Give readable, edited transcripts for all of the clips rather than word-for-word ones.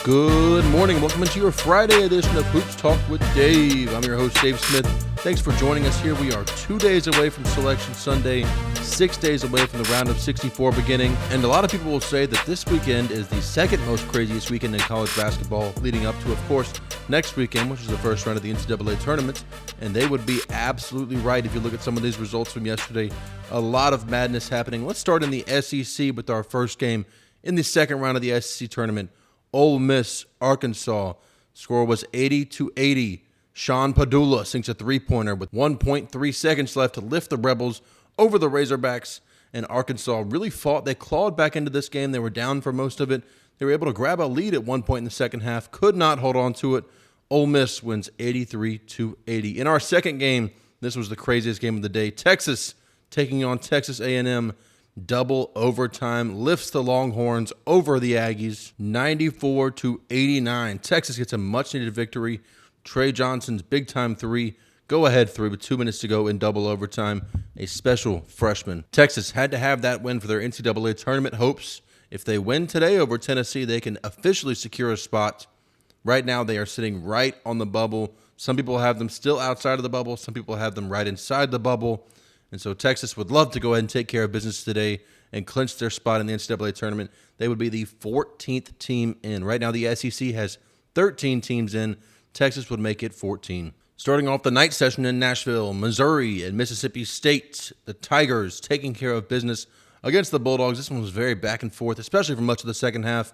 Good morning. Welcome into your Friday edition of Hoops Talk with Dave. I'm your host, Dave Smith. Thanks for joining us here. We are 2 days away from Selection Sunday, 6 days away from the round of 64 beginning. And a lot of people will say that this weekend is the second most craziest weekend in college basketball, leading up to, of course, next weekend, which is the first round of the NCAA tournament. And they would be absolutely right if you look at some of these results from yesterday. A lot of madness happening. Let's start in the SEC with our first game in the second round of the SEC tournament. Ole Miss, Arkansas. Score was 80-80. Sean Padula sinks a three-pointer with 1.3 seconds left to lift the Rebels over the Razorbacks. And Arkansas really fought. They clawed back into this game. They were down for most of it. They were able to grab a lead at one point in the second half. Could not hold on to it. Ole Miss wins 83-80. In our second game, this was the craziest game of the day. Texas taking on Texas A&M. Double overtime lifts the Longhorns over the Aggies, 94-89. Texas gets a much-needed victory. Trey Johnson's big-time three, go-ahead three with 2 minutes to go in double overtime. A special freshman. Texas had to have that win for their NCAA tournament hopes. If they win today over Tennessee, they can officially secure a spot. Right now, they are sitting right on the bubble. Some people have them still outside of the bubble. Some people have them right inside the bubble. And so Texas would love to go ahead and take care of business today and clinch their spot in the NCAA tournament. They would be the 14th team in. Right now, the SEC has 13 teams in. Texas would make it 14. Starting off the night session in Nashville, Missouri and Mississippi State. The Tigers taking care of business against the Bulldogs. This one was very back and forth, especially for much of the second half.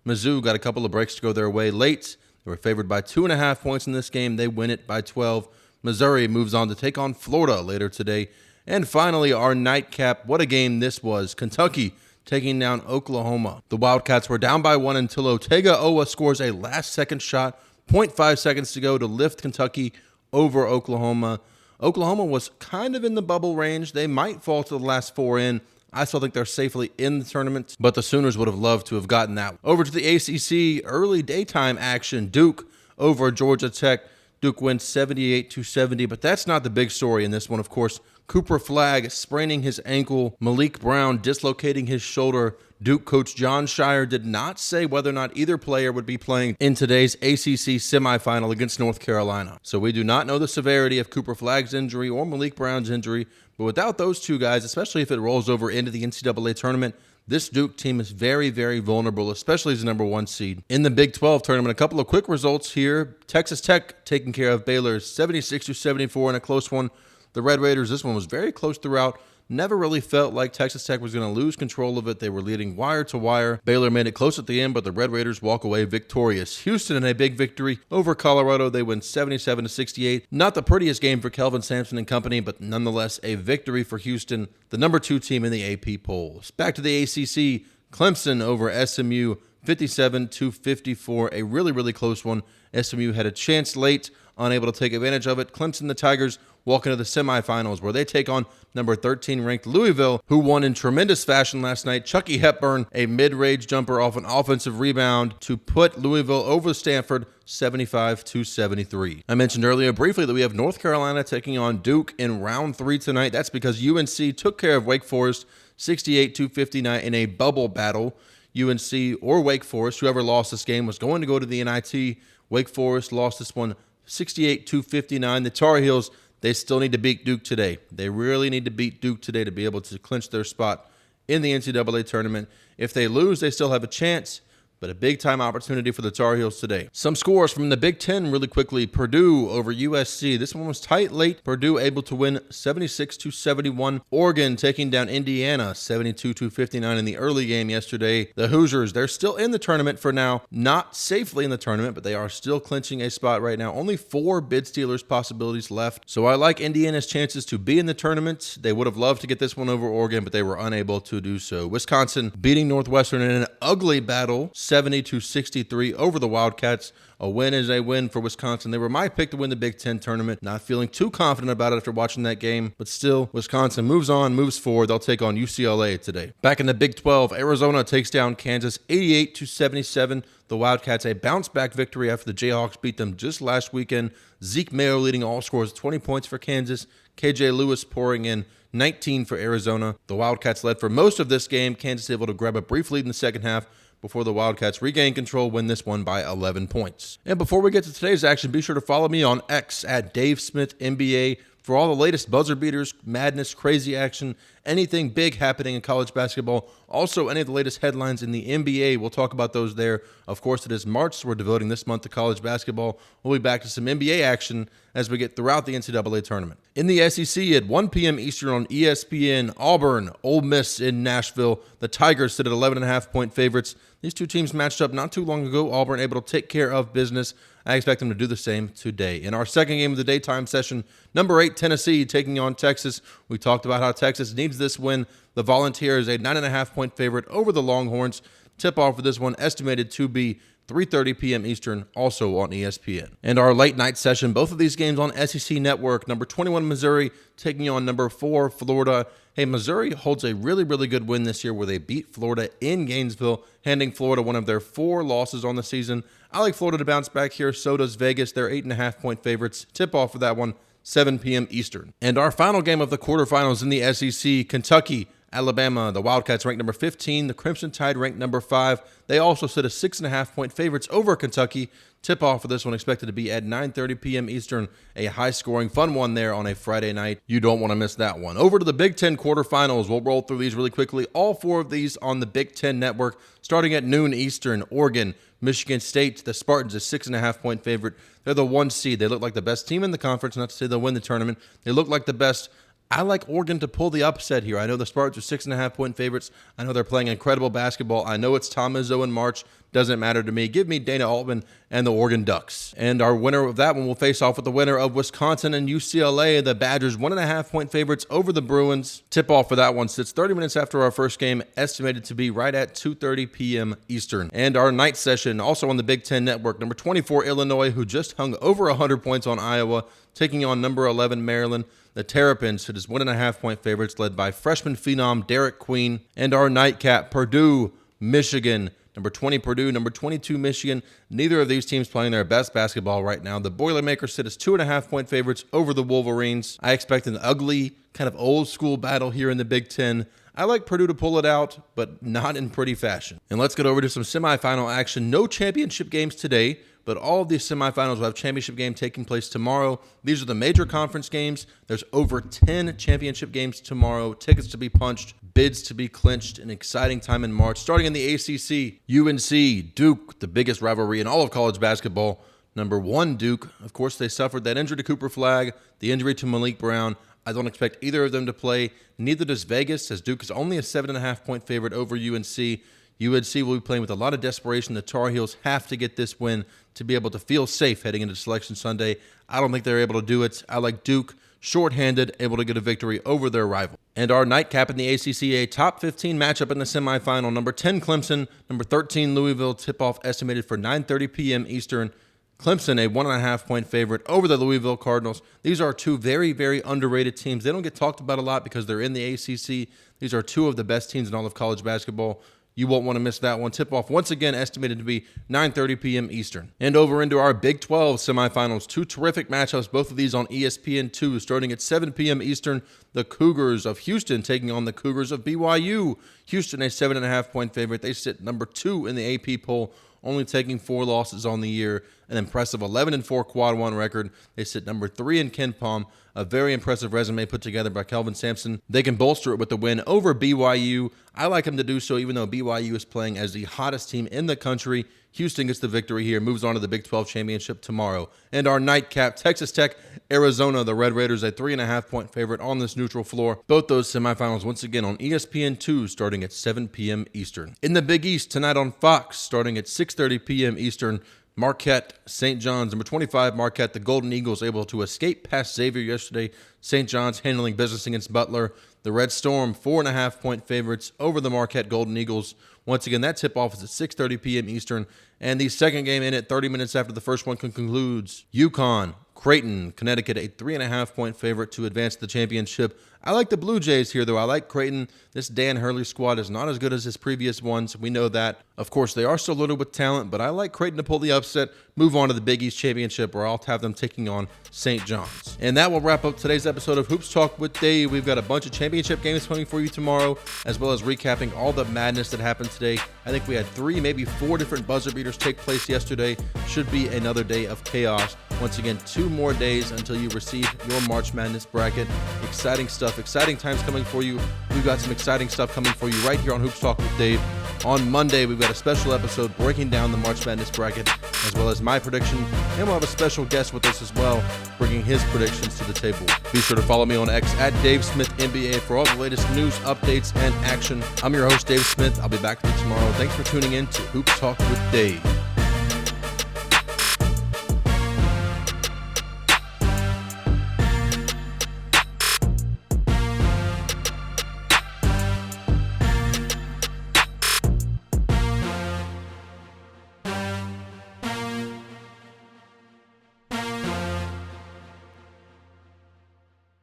Mizzou got a couple of breaks to go their way late. They were favored by 2.5 points in this game. They win it by 12. Missouri moves on to take on Florida later today. And finally, our nightcap. What a game this was. Kentucky taking down Oklahoma. The Wildcats were down by 1 until Otega-Owa scores a last-second shot. 0.5 seconds to go to lift Kentucky over Oklahoma. Oklahoma was kind of in the bubble range. They might fall to the last four in. I still think they're safely in the tournament, but the Sooners would have loved to have gotten that. Over to the ACC, early daytime action. Duke over Georgia Tech. Duke wins 78-70, but that's not the big story in this one, of course. Cooper Flagg spraining his ankle. Malik Brown dislocating his shoulder. Duke coach John Shire did not say whether or not either player would be playing in today's ACC semifinal against North Carolina. So we do not know the severity of Cooper Flagg's injury or Malik Brown's injury, but without those two guys, especially if it rolls over into the NCAA tournament, this Duke team is very, very vulnerable, especially as the number one seed. In the Big 12 tournament, a couple of quick results here. Texas Tech taking care of Baylor 76-74 in a close one. The Red Raiders, this one was very close throughout. Never really felt like Texas Tech was going to lose control of it. They were leading wire to wire. Baylor made it close at the end, but the Red Raiders walk away victorious. Houston in a big victory over Colorado. They win 77-68. Not the prettiest game for Kelvin Sampson and company, but nonetheless a victory for Houston, the number 2 team in the AP polls. Back to the ACC, Clemson over SMU, 57-54. A really, really close one. SMU had a chance late, unable to take advantage of it. Clemson, the Tigers, walk into the semifinals where they take on number 13 ranked Louisville, who won in tremendous fashion last night. Chucky Hepburn, a mid-range jumper off an offensive rebound to put Louisville over Stanford 75-73. I mentioned earlier briefly that we have North Carolina taking on Duke in round 3 tonight. That's because UNC took care of Wake Forest 68-59 in a bubble battle. UNC or Wake Forest, whoever lost this game, was going to go to the NIT. Wake Forest lost this one 68-59. The Tar Heels, they still need to beat Duke today. They really need to beat Duke today to be able to clinch their spot in the NCAA tournament. If they lose, they still have a chance, but a big-time opportunity for the Tar Heels today. Some scores from the Big Ten really quickly. Purdue over USC. This one was tight late. Purdue able to win 76-71. Oregon taking down Indiana 72-59 in the early game yesterday. The Hoosiers, they're still in the tournament for now. Not safely in the tournament, but they are still clinching a spot right now. Only 4 bid stealers possibilities left. So I like Indiana's chances to be in the tournament. They would have loved to get this one over Oregon, but they were unable to do so. Wisconsin beating Northwestern in an ugly battle, 70-63 over the Wildcats. A win is a win for Wisconsin. They were my pick to win the Big Ten tournament. Not feeling too confident about it after watching that game, but still, Wisconsin moves on, moves forward. They'll take on UCLA today. Back in the Big 12, Arizona takes down Kansas 88-77. The Wildcats a bounce-back victory after the Jayhawks beat them just last weekend. Zeke Mayo leading all scores, 20 points for Kansas. KJ Lewis pouring in 19 for Arizona. The Wildcats led for most of this game. Kansas able to grab a brief lead in the second half, before the Wildcats regain control, win this one by 11 points. And before we get to today's action, be sure to follow me on X at Dave Smith NBA for all the latest buzzer beaters, madness, crazy action, anything big happening in college basketball. Also, any of the latest headlines in the NBA, we'll talk about those there. Of course, it is March, so we're devoting this month to college basketball. We'll be back to some NBA action as we get throughout the NCAA tournament. In the SEC at 1 p.m. Eastern on ESPN, Auburn, Ole Miss in Nashville. The Tigers sit at 11.5-point favorites. These two teams matched up not too long ago. Auburn able to take care of business. I expect them to do the same today. In our second game of the daytime session, number 8 Tennessee taking on Texas. We talked about how Texas needs this win. The Volunteers, a 9.5-point favorite over the Longhorns. Tip-off for this one estimated to be 3:30 p.m. Eastern, also on ESPN. And our late night session, both of these games on SEC Network. Number 21 Missouri taking on number 4 Florida. Hey, Missouri holds a really, really good win this year where they beat Florida in Gainesville, handing Florida one of their 4 losses on the season. I like Florida to bounce back here. So does Vegas. They're 8.5-point favorites. Tip off for that one, 7 p.m. Eastern. And our final game of the quarterfinals in the SEC, Kentucky, Alabama. The Wildcats ranked number 15. The Crimson Tide ranked number 5. They also sit as 6.5-point favorites over Kentucky. Tip-off for this one expected to be at 9:30 p.m. Eastern. A high-scoring, fun one there on a Friday night. You don't want to miss that one. Over to the Big Ten quarterfinals. We'll roll through these really quickly. All 4 of these on the Big Ten Network. Starting at noon Eastern, Oregon, Michigan State. The Spartans, a 6.5-point favorite. They're the 1 seed. They look like the best team in the conference. Not to say they'll win the tournament. They look like the best. I like Oregon to pull the upset here. I know the Spartans are 6.5-point favorites. I know they're playing incredible basketball. I know it's Tom Izzo in March. Doesn't matter to me. Give me Dana Altman and the Oregon Ducks. And our winner of that one will face off with the winner of Wisconsin and UCLA. The Badgers 1.5-point favorites over the Bruins. Tip-off for that one sits 30 minutes after our first game, estimated to be right at 2:30 p.m. Eastern. And our night session, also on the Big Ten Network, number 24 Illinois, who just hung over 100 points on Iowa, taking on number 11 Maryland. The Terrapins sit as 1.5-point favorites, led by freshman phenom Derek Queen. And our nightcap, Purdue, Michigan. Number 20 Purdue, number 22 Michigan. Neither of these teams playing their best basketball right now. The Boilermakers sit as 2.5-point favorites over the Wolverines. I expect an ugly, kind of old school battle here in the Big Ten. I like Purdue to pull it out, but not in pretty fashion. And let's get over to some semifinal action. No championship games today, but all of these semifinals will have championship game taking place tomorrow. These are the major conference games. There's over 10 championship games tomorrow. Tickets to be punched, bids to be clinched. An exciting time in March. Starting in the ACC, UNC, Duke, the biggest rivalry in all of college basketball. Number 1 Duke. Of course, they suffered that injury to Cooper Flagg, the injury to Malik Brown. I don't expect either of them to play. Neither does Vegas, as Duke is only a 7.5-point favorite over UNC. UNC will be playing with a lot of desperation. The Tar Heels have to get this win to be able to feel safe heading into Selection Sunday. I don't think they're able to do it. I like Duke, shorthanded, able to get a victory over their rival. And our nightcap in the ACC, a top 15 matchup in the semifinal. Number 10 Clemson, number 13 Louisville. Tip-off estimated for 9:30 p.m. Eastern. Clemson, a 1.5-point favorite over the Louisville Cardinals. These are 2 very, very underrated teams. They don't get talked about a lot because they're in the ACC. These are 2 of the best teams in all of college basketball. You won't want to miss that one. Tip-off, once again, estimated to be 9:30 p.m. Eastern. And over into our Big 12 semifinals. 2 terrific matchups, both of these on ESPN2. Starting at 7 p.m. Eastern, the Cougars of Houston taking on the Cougars of BYU. Houston, a 7.5-point favorite. They sit number 2 in the AP poll, only taking 4 losses on the year. An impressive 11-4 quad 1 record. They sit number 3 in KenPom. A very impressive resume put together by Kelvin Sampson. They can bolster it with the win over BYU. I like them to do so, even though BYU is playing as the hottest team in the country. Houston gets the victory here, moves on to the Big 12 championship tomorrow. And our nightcap, Texas Tech, Arizona. The Red Raiders, a 3.5-point favorite on this neutral floor. Both those semifinals once again on ESPN2 starting at 7 p.m. Eastern. In the Big East tonight on Fox starting at 6:30 p.m. Eastern, Marquette, St. John's, number 25 Marquette, the Golden Eagles able to escape past Xavier yesterday. St. John's handling business against Butler. The Red Storm, 4.5-point favorites over the Marquette Golden Eagles. Once again, that tip-off is at 6:30 p.m. Eastern. And the second game in it, 30 minutes after the first one concludes. UConn, Creighton, Connecticut, a 3.5-point favorite to advance to the championship. I like the Blue Jays here, though. I like Creighton. This Dan Hurley squad is not as good as his previous ones. We know that. Of course, they are still loaded with talent, but I like Creighton to pull the upset, move on to the Big East Championship, where I'll have them taking on St. John's. And that will wrap up today's episode of Hoops Talk with Dave. We've got a bunch of championship games coming for you tomorrow, as well as recapping all the madness that happened today. I think we had 3, maybe 4 different buzzer beaters take place yesterday. Should be another day of chaos. Once again, 2 more days until you receive your March Madness bracket. Exciting stuff, exciting times coming for you. We've got some exciting stuff coming for you right here on Hoops Talk with Dave. On Monday, we've got a special episode breaking down the March Madness bracket, as well as my prediction, and we'll have a special guest with us as well, bringing his predictions to the table. Be sure to follow me on X at Dave Smith NBA for all the latest news, updates, and action. I'm your host, Dave Smith. I'll be back with you tomorrow. Thanks for tuning in to Hoops Talk with Dave.